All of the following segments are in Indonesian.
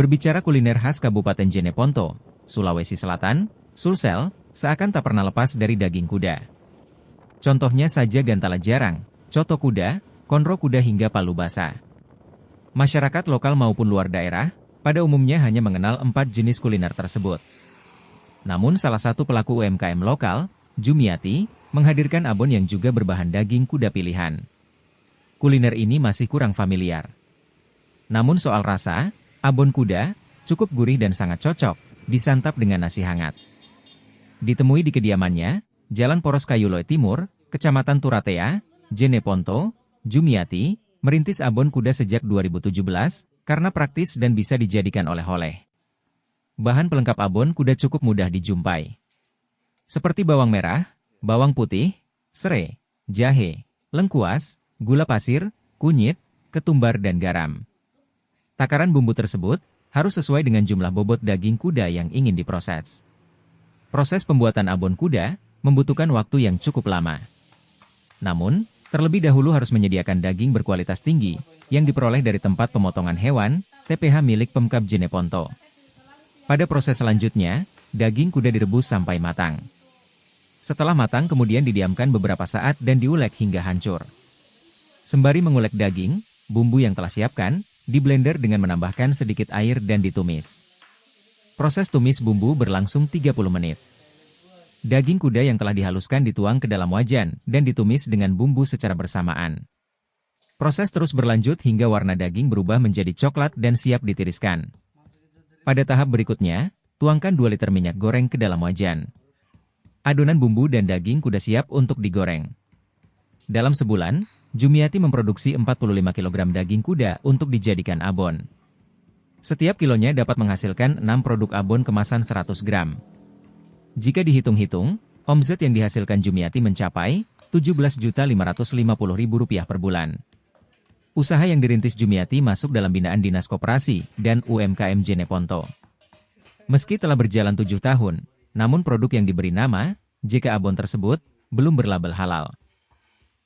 Berbicara kuliner khas Kabupaten Jeneponto, Sulawesi Selatan, Sulsel, seakan tak pernah lepas dari daging kuda. Contohnya saja gantala jarang, coto kuda, konro kuda hingga palu basah. Masyarakat lokal maupun luar daerah, pada umumnya hanya mengenal 4 jenis kuliner tersebut. Namun salah satu pelaku UMKM lokal, Jumiati, menghadirkan abon yang juga berbahan daging kuda pilihan. Kuliner ini masih kurang familiar. Namun soal rasa, abon kuda cukup gurih dan sangat cocok disantap dengan nasi hangat. Ditemui di kediamannya, Jalan Poros Kayuloe Timur, Kecamatan Turatea, Jeneponto, Jumiati, merintis abon kuda sejak 2017 karena praktis dan bisa dijadikan oleh-oleh. Bahan pelengkap abon kuda cukup mudah dijumpai. Seperti bawang merah, bawang putih, serai, jahe, lengkuas, gula pasir, kunyit, ketumbar dan garam. Takaran bumbu tersebut harus sesuai dengan jumlah bobot daging kuda yang ingin diproses. Proses pembuatan abon kuda membutuhkan waktu yang cukup lama. Namun, terlebih dahulu harus menyediakan daging berkualitas tinggi yang diperoleh dari tempat pemotongan hewan, TPH milik Pemkab Jeneponto. Pada proses selanjutnya, daging kuda direbus sampai matang. Setelah matang kemudian didiamkan beberapa saat dan diulek hingga hancur. Sembari mengulek daging, bumbu yang telah siapkan, diblender dengan menambahkan sedikit air dan ditumis. Proses tumis bumbu berlangsung 30 menit. Daging kuda yang telah dihaluskan dituang ke dalam wajan dan ditumis dengan bumbu secara bersamaan. Proses terus berlanjut hingga warna daging berubah menjadi coklat dan siap ditiriskan. Pada tahap berikutnya, tuangkan 2 liter minyak goreng ke dalam wajan. Adonan bumbu dan daging kuda siap untuk digoreng. Dalam sebulan, Jumiati memproduksi 45 kg daging kuda untuk dijadikan abon. Setiap kilonya dapat menghasilkan 6 produk abon kemasan 100 gram. Jika dihitung-hitung, omset yang dihasilkan Jumiati mencapai Rp17.550.000 per bulan. Usaha yang dirintis Jumiati masuk dalam binaan Dinas Koperasi dan UMKM Jeneponto. Meski telah berjalan 7 tahun, namun produk yang diberi nama JK Abon tersebut belum berlabel halal.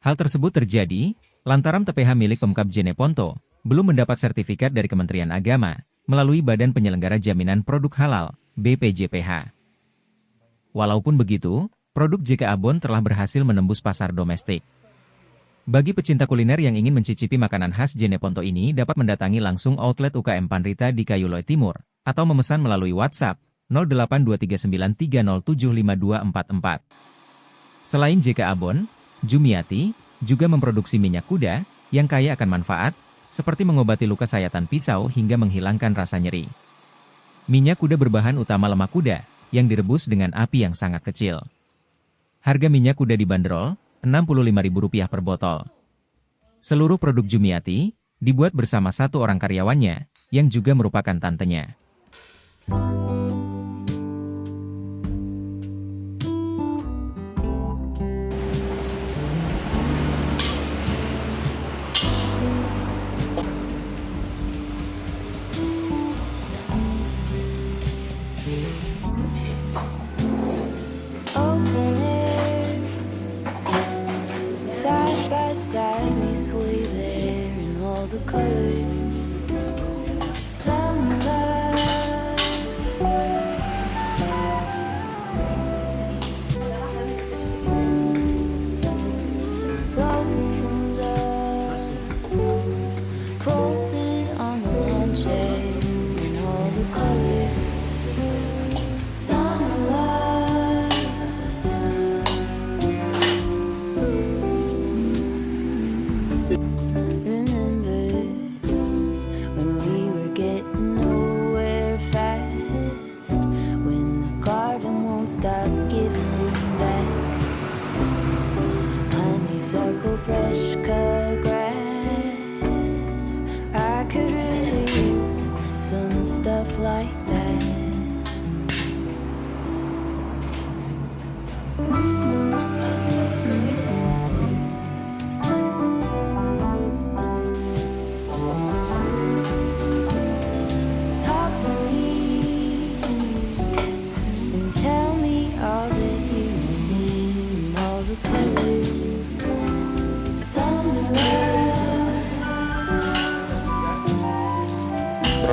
Hal tersebut terjadi lantaran TPH milik Pemkab Jeneponto belum mendapat sertifikat dari Kementerian Agama melalui Badan Penyelenggara Jaminan Produk Halal (BPJPH). Walaupun begitu, produk JK Abon telah berhasil menembus pasar domestik. Bagi pecinta kuliner yang ingin mencicipi makanan khas Jeneponto ini dapat mendatangi langsung outlet UKM Panrita di Kayuloe Timur, atau memesan melalui WhatsApp 082393075244. Selain JK Abon, Jumiati juga memproduksi minyak kuda yang kaya akan manfaat, seperti mengobati luka sayatan pisau hingga menghilangkan rasa nyeri. Minyak kuda berbahan utama lemak kuda, yang direbus dengan api yang sangat kecil. Harga minyak kuda dibanderol Rp65.000 per botol. Seluruh produk Jumiati dibuat bersama satu orang karyawannya, yang juga merupakan tantenya. Open air, side by side we sway there in all the colors. Summer love, lonesome dove, folded on the lawn chair in all the colors. Summer love. Stop giving back. Honeysuckle, fresh cut grass. I could really use some stuff like that. Talk to me and tell me all that you've seen, all the colors. Summer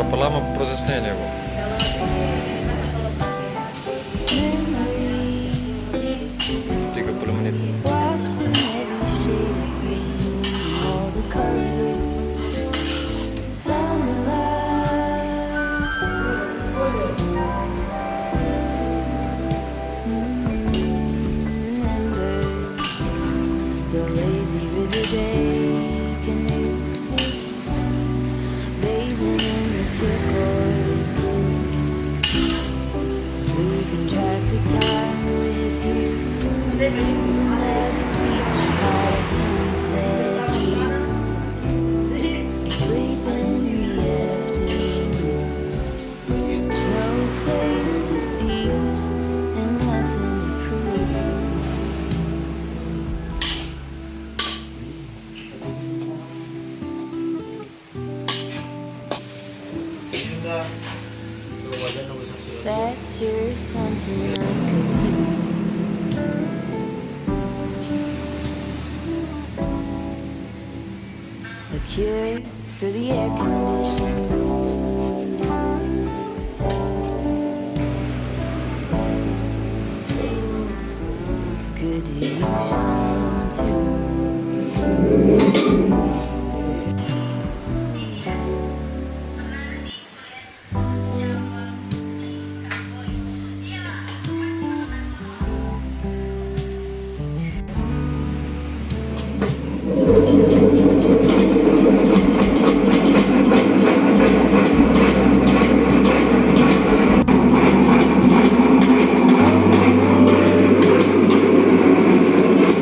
Berapa lama prosesnya ini, Bu? memory 30 menit. washed in every shade of green and all the colors. Summer love. Remember the lazy river day canoe, bathing in the turquoise blue, losing track of time with you. At the beach by sunset view, sleeping in the afternoon. No place to be and nothing to prove. That's sure something I could use. A cure for the air conditioned blues. Could use some too.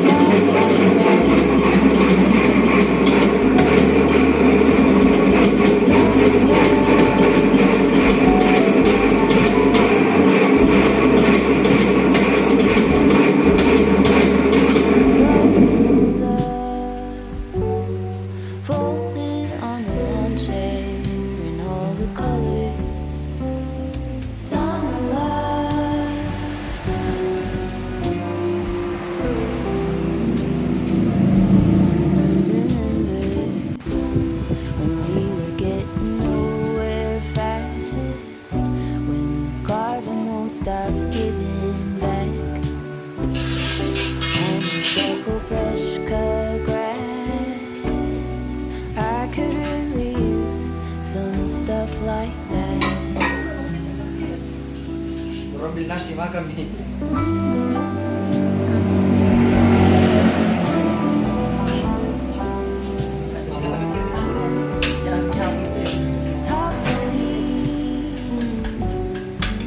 Side by side, folded on the lawn chair in all the colors. Summer love. Remember when we were getting nowhere fast, when the garden won't stop giving back, and the circle fresh cut grass. I could really use some stuff like that. Robil nasi makan kami. Talk to me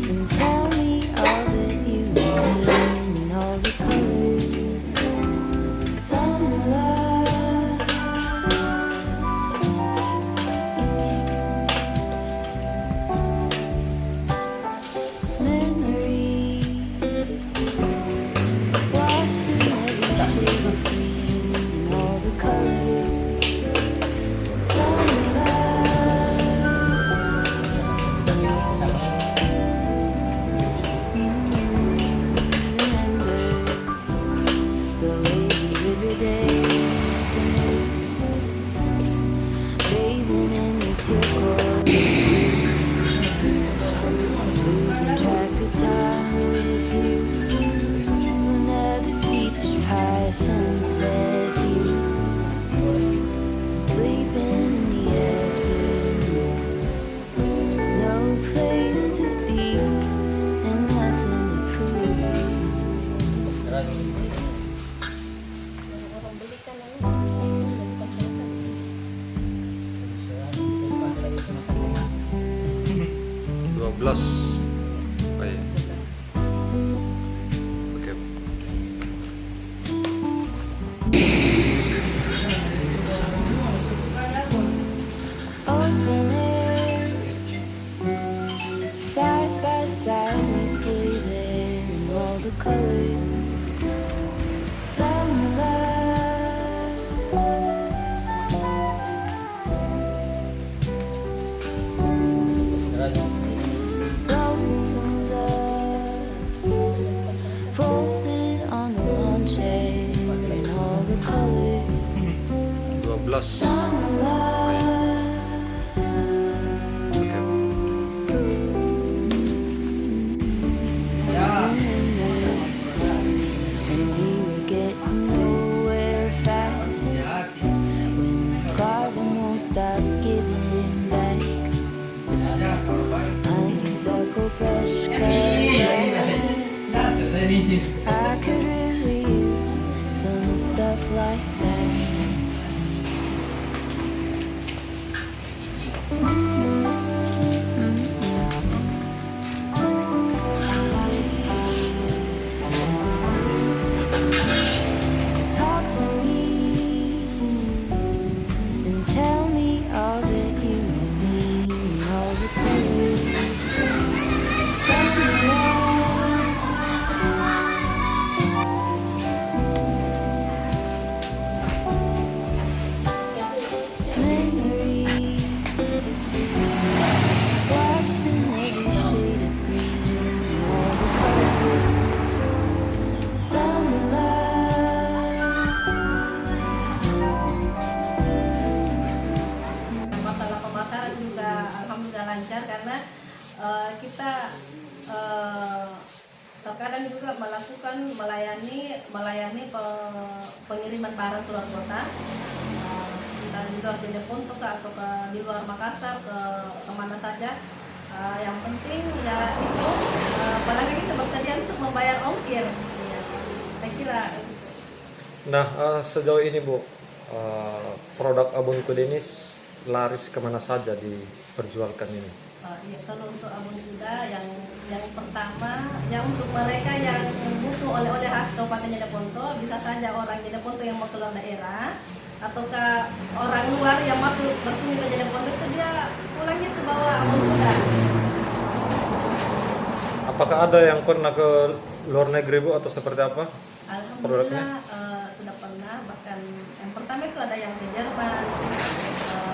and tell me all that you've seen and all the colors. Summer love. Memory washed in every shade of green and all the colors. Summer love. Remember the lazy river day canoe, bathing in the turquoise blue, losing track of time with you. Another beach pie sunset view, sleeping in the afternoon. No place to be and nothing to prove. Dua belas. Oh, iya. Oke. Open air, side by side we sway there in all the colors. Summer love. Lonesome love, folded on the lawn chair in all the colors. 12. Summer love. Oke. linisin. I could really use some stuff like that. Talk to me and tell me all that you've seen, all the things. Tell me memory, watched in every shade of green and all the colors. Summer love. Masalah pemasaran juga alhamdulillah lancar karena kita terkadang juga melakukan melayani pengiriman barang keluar kota, entah di luar Jeneponto atau di luar Makassar ke kemana saja. Yang penting ya itu apalagi kita bersedia untuk membayar ongkir. Ya, saya kira. Nah, sejauh ini Bu, produk Abon Kuda ini laris kemana saja diperjualkan ini? Ya, kalau untuk abon kuda yang pertama, yang untuk mereka yang butuh oleh-oleh khas Kabupaten Jeneponto, bisa saja orang Jeneponto yang mau keluar daerah, ataukah orang luar yang masuk berkunjung ke Jeneponto itu dia pulangnya itu bawa abon kuda. Apakah ada yang pernah ke luar negeri Bu atau seperti apa? Alhamdulillah sudah pernah, bahkan yang pertama itu ada yang ke Jerman,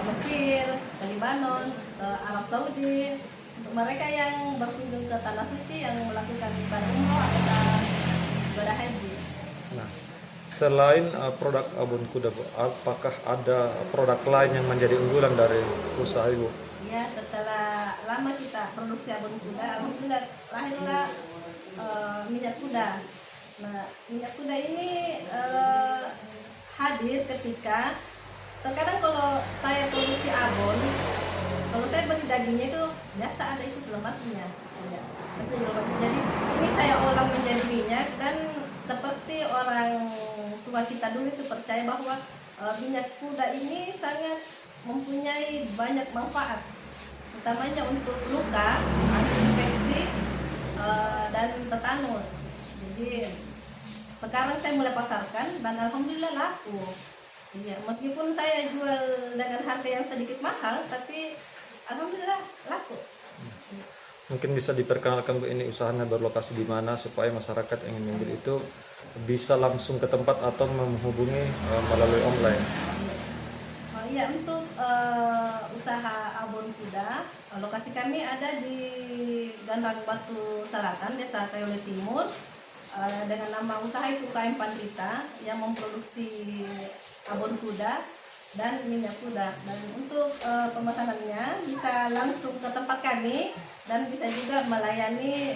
Mesir, ke Libanon, ke Arab Saudi. Untuk mereka yang berkunjung ke Tanah Suci yang melakukan ibadah umroh atau ibadah haji. Nah, selain produk Abon Kuda Bu, apakah ada produk lain yang menjadi unggulan dari usaha Ibu? Ya, setelah lama kita produksi abon kuda, alhamdulillah lahirlah minyak kuda. Nah, minyak kuda ini hadir ketika terkadang kalau saya produksi abon, kalau saya beli dagingnya itu biasa ada itu lemaknya. Ya, jadi ini saya olah menjadi minyak dan seperti orang tua kita dulu itu percaya bahwa minyak kuda ini sangat mempunyai banyak manfaat, utamanya untuk luka, anti-infeksi, dan tetanus. Jadi sekarang saya mulai pasarkan dan alhamdulillah laku. Iya, meskipun saya jual dengan harga yang sedikit mahal, tapi alhamdulillah laku. Mungkin bisa diperkenalkan Bu, ini usahanya berlokasi di mana supaya masyarakat yang ingin membeli itu bisa langsung ke tempat atau menghubungi melalui online. Iya, untuk usaha abon kuda, lokasi kami ada di Gandang Batu Selatan, Desa Kayole Timur, dengan nama usaha itu UKM Pandrita yang memproduksi abon kuda dan minyak kuda. Dan untuk pemesanannya bisa langsung ke tempat kami dan bisa juga melayani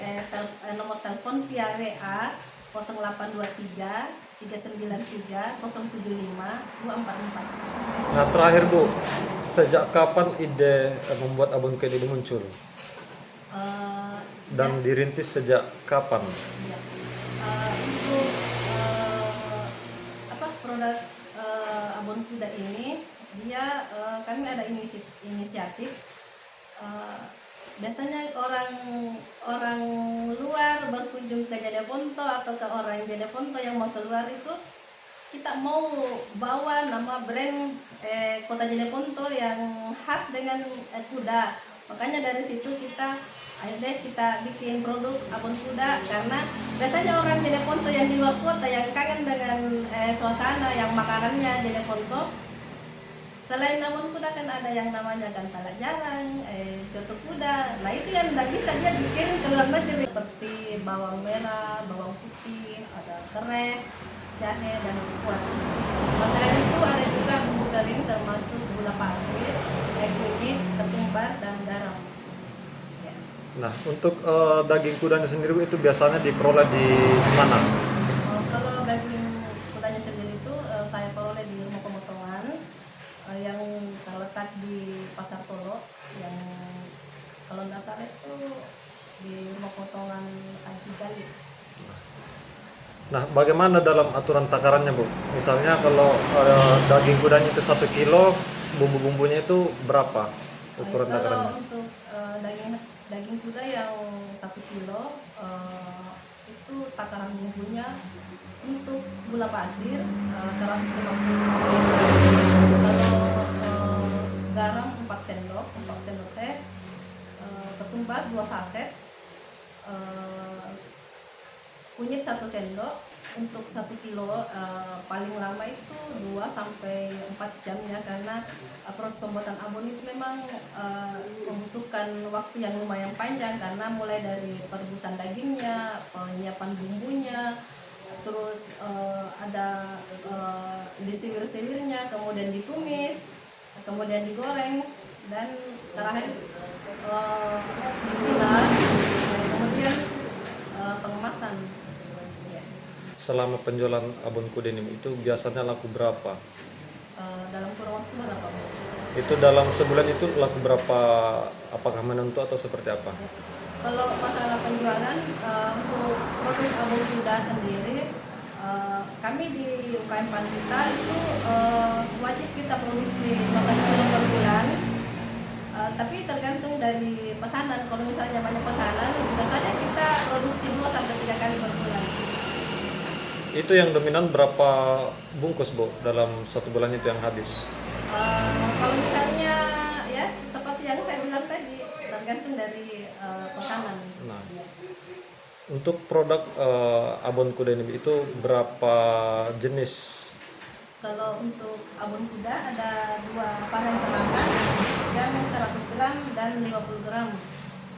nomor telepon via WA 0823 393 075 244. Nah, terakhir Bu, sejak kapan ide membuat abon kuda ini muncul? Dan dirintis sejak kapan? Ya. Untuk produk abon kuda ini, dia kami ada inisiatif. Biasanya orang luar berkunjung ke Jeneponto atau ke orang Jeneponto yang mau keluar itu, kita mau bawa nama brand kota Jeneponto yang khas dengan kuda. Makanya dari situ kita bikin produk abon kuda, karena biasanya orang Jeneponto yang di luar kota yang kangen dengan suasana yang makanannya Jeneponto. Selain abon kuda kan ada yang namanya gantala jarang, coto kuda. Nah itu yang tidak bisa dia bikin ke luar negeri, seperti bawang merah, bawang putih, ada serai, jahe, dan kuas. Selain itu ada juga bumbu kering termasuk gula pasir, kunyit, ketumbar, dan garam. Ya. Nah, untuk daging kudanya sendiri itu biasanya diperoleh di mana? Kalau daging kudanya sendiri itu saya peroleh di rumah pemotongan yang terletak di Pasar Tolo, yang kalau nggak salah itu di rumah potongan Haji Gali. Nah, bagaimana dalam aturan takarannya, Bu? Misalnya kalau daging kudanya itu 1 kilo, bumbu-bumbunya itu berapa ukuran Kalau takarannya? untuk daging kuda yang 1 kilo itu takaran bumbunya untuk gula pasir 150 ml. Kalau garam 4 sendok, 4 sendok teh, ketumbar 2 saset, kunyit 1 sendok. Untuk 1 kilo paling lama itu 2 sampai 4 jam ya, karena proses pembuatan abon itu memang membutuhkan waktu yang lumayan panjang, karena mulai dari perebusan dagingnya, penyiapan bumbunya, terus ada disiwir-siwirnya, kemudian ditumis, kemudian digoreng, dan terakhir bismillah, dan kemudian pengemasan. Ya. Selama penjualan abon kuda ini itu biasanya laku berapa? Dalam kurun waktu berapa, Bu? Itu dalam sebulan itu laku berapa? Apakah menentu atau seperti apa? Kalau masalah penjualan untuk produk abon kuda sendiri, kami di UKM Pandita itu wajib kita produksi 15 kilo per bulan. Tapi tergantung dari pesanan. Kalau misalnya banyak pesanan, bisa saja kita produksi 2 sampai 3 kali per bulan. Itu yang dominan berapa bungkus, Bu, dalam 1 bulan itu yang habis? Kalau misalnya ya seperti yang saya bilang tadi, tergantung dari pesanan. Nah, untuk produk abon kuda ini itu berapa jenis? Kalau untuk abon kuda ada 2 varian kemasan, yang 100 gram dan 50 gram.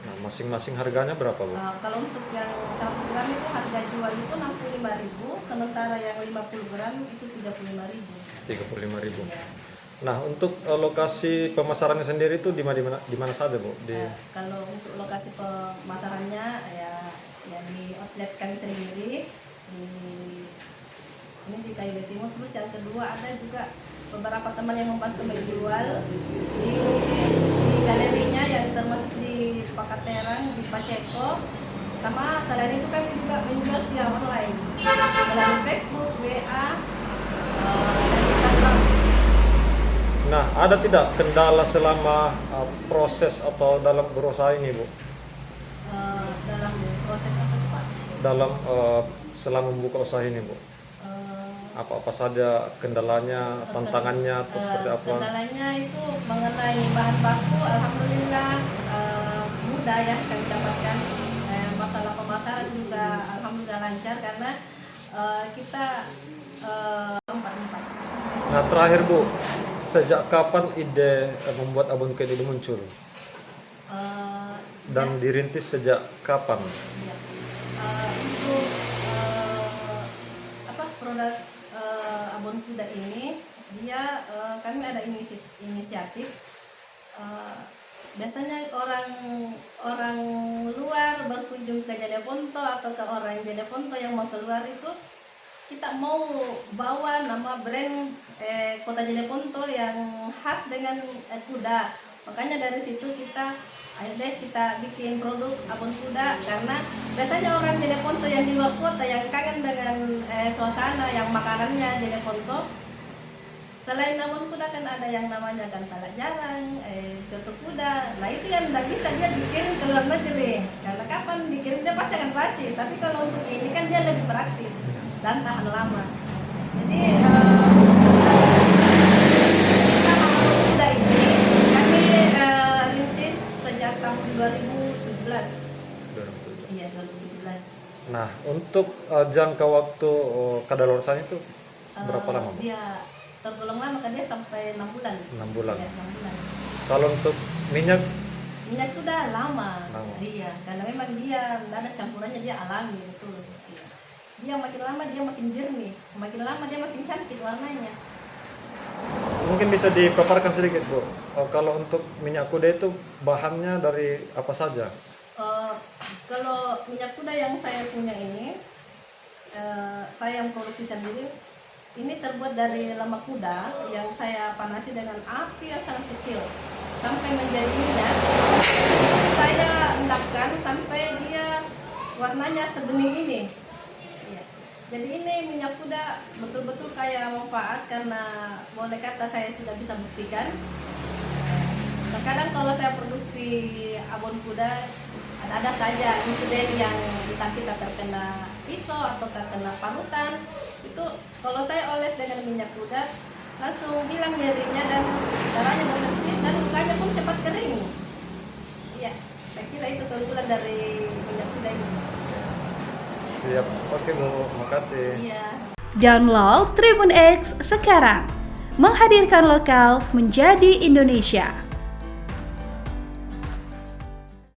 Nah, masing-masing harganya berapa, Bu? Kalau untuk yang 100 gram itu harga jual itu 65.000, sementara yang 50 gram itu 35.000. 35.000. Nah, untuk lokasi pemasarannya sendiri itu di mana saja, Bu? Kalau untuk lokasi pemasarannya ya di outlet kami sendiri di sini di KIB Timur. Terus yang kedua ada juga beberapa teman yang membantu menjual di galerinya yang termasuk di Pakaterang, di Paceko, sama selain itu kami juga menjual via online melalui Facebook, WA, dan Instagram. Nah, ada tidak kendala selama proses atau dalam berusaha ini, Bu? Dalam proses apa tuh, Pak? Dalam selama membuka usaha ini, Bu? Apa-apa saja kendalanya, tantangannya, atau seperti apa? Kendalanya itu mengenai bahan baku, alhamdulillah mudah ya kami dapatkan. Masalah pemasaran juga alhamdulillah lancar karena kita empat. Nah, terakhir, Bu, sejak kapan ide membuat abon kuda ini muncul? Dan dirintis sejak kapan? Ya. Untuk produk abon kuda ini, dia kami ada inisiatif. Biasanya orang luar berkunjung ke Jeneponto atau ke orang Jeneponto yang mau keluar itu, kita mau bawa nama brand kota Jeneponto yang khas dengan kuda. Makanya dari situ kita bikin produk abon kuda, karena biasanya orang Jeneponto yang di luar kota yang kangen dengan suasana yang makanannya Jeneponto. Selain abon kuda kan ada yang namanya gantala jarang, coto kuda. Nah itu yang tidak bisa dia dikirim ke luar negeri, karena kapan dikirim dia pasti akan basi. Tapi kalau untuk ini kan dia lebih praktis dan tahan lama. Jadi abon kuda ini kami rintis sejak tahun 2017. Iya, 2017. Nah, untuk jangka waktu kadaluarsa itu berapa lama, Bu? Dia tergolong lama kan, dia sampai 6 bulan. 6 bulan. Ya, 6 bulan. Kalau untuk minyak Minyak itu udah lama. Lama. Iya, karena memang dia nggak ada campurannya, dia alami betul. Iya. Dia makin lama dia makin jernih, makin lama dia makin cantik warnanya. mungkin bisa dipaparkan sedikit, Bu. Kalau untuk minyak kuda itu bahannya dari apa saja? Kalau minyak kuda yang saya punya ini, saya yang produksi sendiri. Ini terbuat dari lemak kuda yang saya panasi dengan api yang sangat kecil sampai menjadi minyak. Saya endapkan sampai dia warnanya sebening ini. Ya. Jadi ini minyak kuda betul-betul kayak manfaat karena boleh kata saya sudah bisa buktikan. Terkadang kalau saya produksi abon kuda ada saja insiden yang entah kita terkena pisau atau terkena parutan. Itu kalau saya oles dengan minyak kuda langsung hilang nyerinya dan darahnya berhenti dan lukanya pun cepat kering. Iya, saya kira itu keunggulan dari minyak kuda ini. Siap, oke Bu, makasih. Iya. Download Tribun X sekarang, menghadirkan lokal menjadi Indonesia.